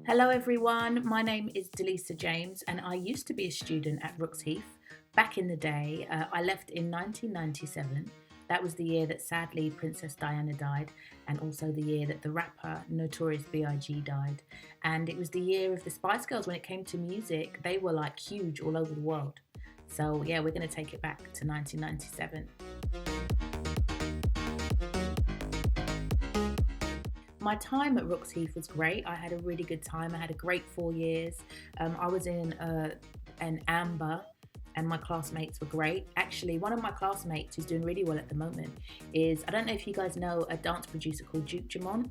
Hello everyone, my name is Dellessa James and I used to be a student at Rooks Heath. Back in the day, I left in 1997. That was the year that sadly Princess Diana died, and also the year that the rapper Notorious B.I.G. died. And it was the year of the Spice Girls. When it came to music, they were like huge all over the world. So yeah, we're going to take it back to 1997. My time at Rooks Heath was great. I had a really good time. I had a great 4 years. I was in an Amber, and my classmates were great. Actually, one of my classmates who's doing really well at the moment is, I don't know if you guys know a dance producer called Duke Jamont.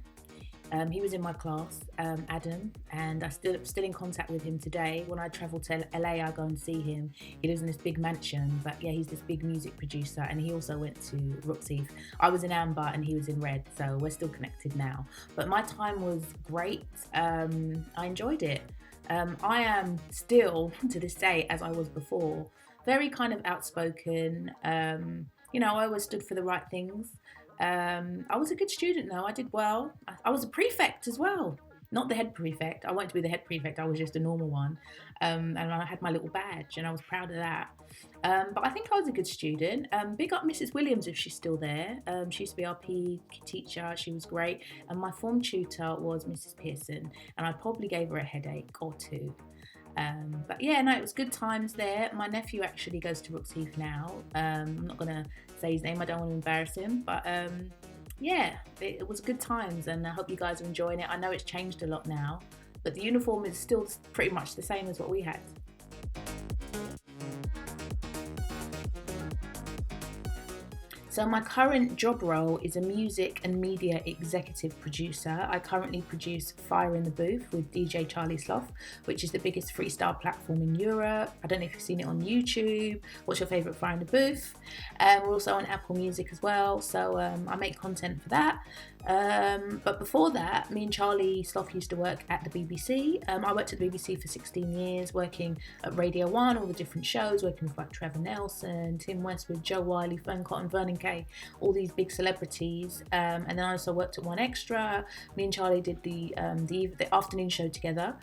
He was in my class, Adam, and I'm still in contact with him today. When I travel to LA, I go and see him. He lives in this big mansion, but yeah, he's this big music producer, and he also went to Rooks Heath. I was in Amber and he was in Red, so we're still connected now. But my time was great. I enjoyed it. I am still, to this day, as I was before, very kind of outspoken. I always stood for the right things. I was a good student though, I did well. I was a prefect as well. Not the head prefect. I wanted to be the head prefect, I was just a normal one. And I had my little badge and I was proud of that. But I think I was a good student. Big up Mrs. Williams if she's still there. She used to be our PE teacher, she was great. And my form tutor was Mrs. Pearson, and I probably gave her a headache or two. But yeah, no, it was good times there. My nephew actually goes to Rooks Heath now. I'm not gonna say his name, I don't want to embarrass him, but yeah, it was good times, and I hope you guys are enjoying it. I know it's changed a lot now, but the uniform is still pretty much the same as what we had. So my current job role is a music and media executive producer. I currently produce Fire in the Booth with DJ Charlie Sloth, which is the biggest freestyle platform in Europe. I don't know if you've seen it on YouTube. What's your favourite Fire in the Booth? We're also on Apple Music as well, so I make content for that. But before that, me and Charlie Sloth used to work at the BBC. I worked at the BBC for 16 years, working at Radio 1, all the different shows, working with like Trevor Nelson, Tim Westwood, Joe Wiley, Fern Cotton, Vernon Kay, all these big celebrities. And then I also worked at One Extra. Me and Charlie did the afternoon show together,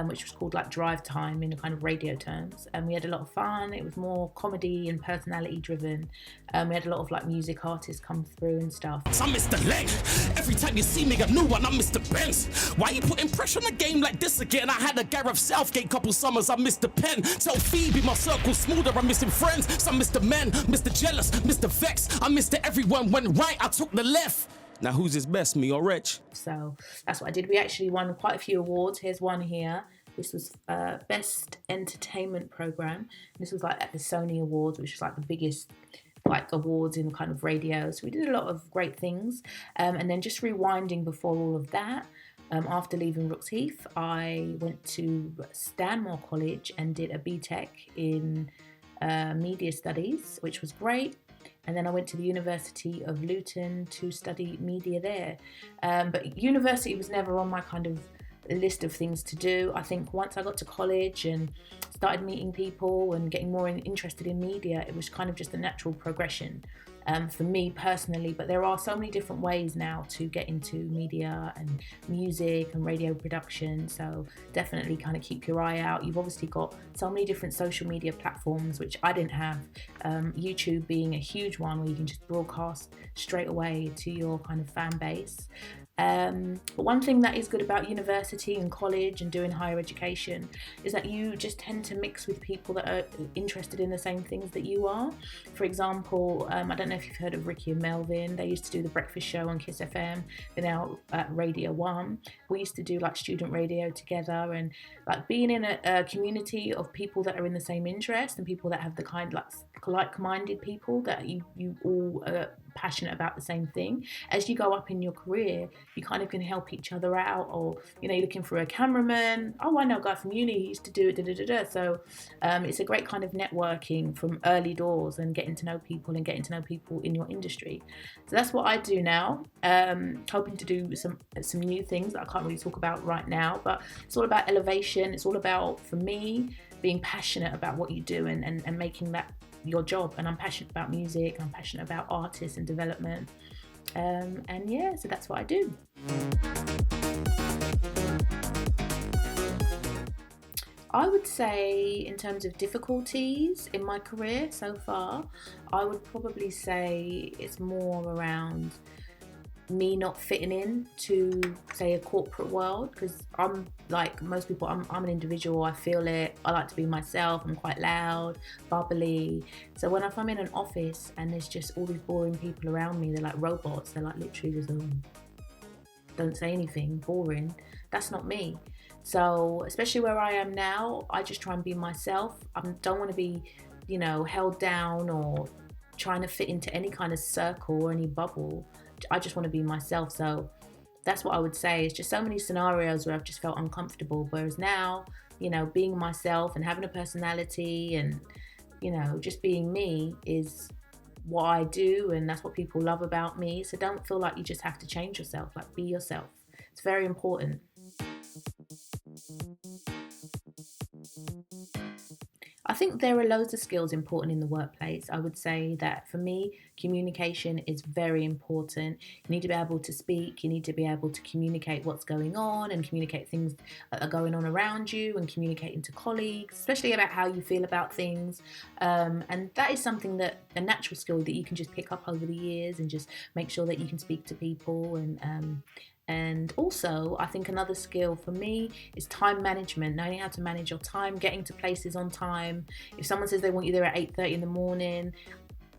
which was called like Drive Time in a kind of radio terms. And we had a lot of fun. It was more comedy and personality driven. We had a lot of like music artists come through and stuff. I'm Mr. Leg. Every time you see me, a new one, I'm Mr. Benz. Why you putting pressure on a game like this again? I had a Gareth Southgate couple summers, I'm Mr. Penn. Tell Phoebe my circle's smoother, I'm missing friends. Some Mr. Men, Mr. Jealous, Mr. Vex. I'm Mr. Everyone went right, I took the left. Now who's his best, me or Rich? So that's what I did. We actually won quite a few awards. Here's one here. This was Best Entertainment Program. This was like at the Sony Awards, which is like the biggest like awards in kind of radio. So we did a lot of great things. And then just rewinding before all of that, after leaving Rooks Heath, I went to Stanmore College and did a BTEC in Media Studies, which was great. And then I went to the University of Luton to study media there. But university was never on my kind of list of things to do. I think once I got to college and started meeting people and getting more interested in media, it was kind of just a natural progression for me personally. But there are so many different ways now to get into media and music and radio production, so definitely kind of keep your eye out. You've obviously got so many different social media platforms, which I didn't have. YouTube being a huge one where you can just broadcast straight away to your kind of fan base. But one thing that is good about university and college and doing higher education is that you just tend to mix with people that are interested in the same things that you are. For example, I don't know if you've heard of Ricky and Melvin. They used to do the breakfast show on Kiss FM. They're now at Radio 1. We used to do like student radio together, and like being in a community of people that are in the same interest and people that have the kind like like-minded people that you all passionate about the same thing. As you go up in your career, you kind of can help each other out, or you're looking for a cameraman. Oh, I know a guy from uni, he used to do it. Da, da, da, da. So it's a great kind of networking from early doors and getting to know people and getting to know people in your industry. So that's what I do now. Hoping to do some new things that I can't really talk about right now, but it's all about elevation. It's all about, for me, being passionate about what you do and making that your job. And I'm passionate about music, I'm passionate about artists and development, and yeah, so that's what I do. I would say, in terms of difficulties in my career so far, I would probably say it's more around me not fitting in to, say, a corporate world, because I'm like most people, I'm an individual. I feel it. I like to be myself. I'm quite loud, bubbly. So if I'm in an office and there's just all these boring people around me, they're like robots. They're like literally just don't say anything, boring. That's not me. So especially where I am now, I just try and be myself. I don't want to be, held down or trying to fit into any kind of circle or any bubble. I just want to be myself. So that's what I would say. It's just so many scenarios where I've just felt uncomfortable. Whereas now, being myself and having a personality and, just being me is what I do, and that's what people love about me. So don't feel like you just have to change yourself. Like, be yourself. It's very important. I think there are loads of skills important in the workplace. I would say that for me, communication is very important. You need to be able to speak, you need to be able to communicate what's going on and communicate things that are going on around you and communicating to colleagues, especially about how you feel about things. And that is something that a natural skill that you can just pick up over the years and just make sure that you can speak to people. And also, I think another skill for me is time management, knowing how to manage your time, getting to places on time. If someone says they want you there at 8:30 in the morning,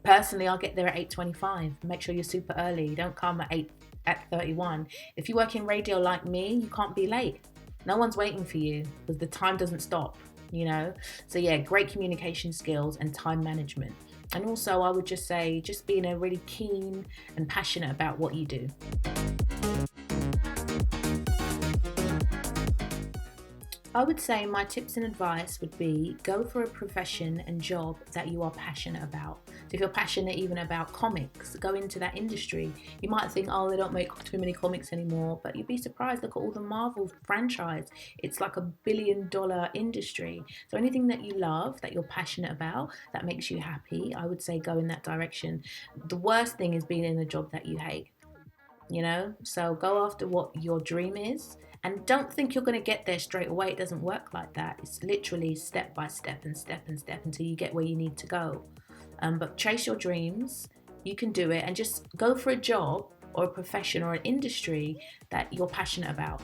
personally, I'll get there at 8:25. Make sure you're super early. Don't come at 8:31. If you work in radio like me, you can't be late. No one's waiting for you because the time doesn't stop, So yeah, great communication skills and time management. And also, I would just say, just being a really keen and passionate about what you do. I would say my tips and advice would be, go for a profession and job that you are passionate about. So if you're passionate even about comics, go into that industry. You might think, oh, they don't make too many comics anymore, but you'd be surprised. Look at all the Marvel franchise. It's like $1 billion industry. So anything that you love, that you're passionate about, that makes you happy, I would say go in that direction. The worst thing is being in a job that you hate, So go after what your dream is. And don't think you're going to get there straight away. It doesn't work like that. It's literally step by step and step and step until you get where you need to go. But chase your dreams. You can do it. And just go for a job or a profession or an industry that you're passionate about.